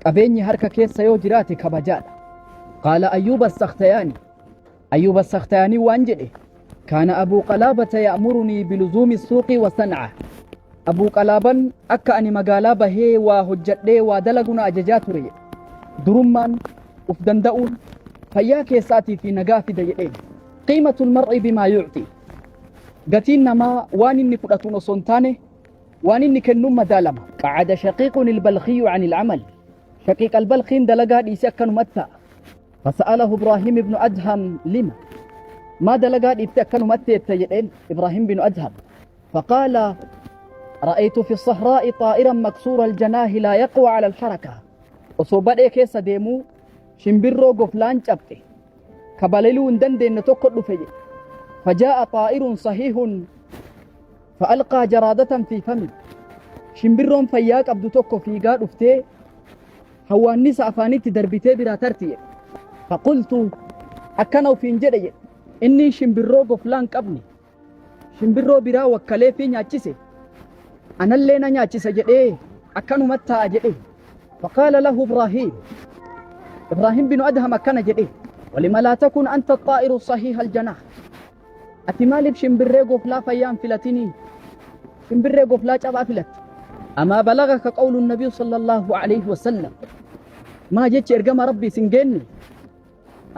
qabeenyi harka keessa yoo jiraate kabajaadha. qaala ayyuuba as-sakhtayaanii waan jedhe kaana abuu qalaabata ya'murunii biluzuumi suuqii wa san'a. abuu qalaaban akka ani magaalaa bahee waa hojjadhee waa dalaguna ajajaa ture. durummaan uf danda'uun fayyaa keessaatii fi nagaa fida jedheen. qiimatul mar'i bimaa yu'ti. gatiin namaa waan inni fudhatuun osoo hin taane waan inni kennuun madaalama. qacada shaqiiqun ilbalkhiyyu can ilcamal. shaqiiq albalkhiin dalagaa dhiise akkanumatti ta'a. fasa'alahu ibraahim ibnu adham lima. ما دلقا ديبتي أكنو متى يتجدين إبراهيم بن أدهم فقال رأيت في الصحراء طائرا مكسور الجناح لا يقوى على الحركة. وصوبات كيسا ديمو شمبرو قفلان جبتي كباليلو اندن نتوقع فيه. فجاء طائر صحيح فألقى جرادة في فمه. شمبرون فياك أبدو توقع في قاد أفتي هو النساء فانيت دربتي برا ترتي. فقلت أكنو في انجدي إني شمبرو قفلان قبني شمبرو برا وكالي في نياتشيسي أنا اللي نياتشيسي جدي أكنو متى جدي. فقال له إبراهيم بن أدهم أكنا جدي ولما لا تكون أنت الطائر الصحيح الجناح. أتمالي بشمبرو قفلا فيام فلتيني شمبرو قفلا جابا فلت. أما بلغك قول النبي صلى الله عليه وسلم ما جيتش إرقام ربي سنجيني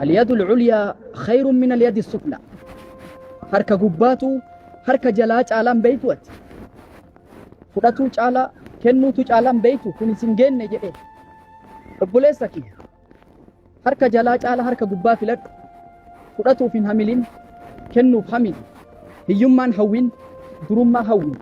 اليد العليا خير من اليد السفلى. harka gubbaatu harka jalaa caalaan beeytuuti. fudhatuu caalaa kennuutu caalaan beeytu kun isin geenne jedhe. obboleessa kiyya harka jalaa caalaa harka gubbaa filadhu. fudhatuuf hin hamilin kennuuf hamil. hiyyummaan hawwin durummaa hawwin.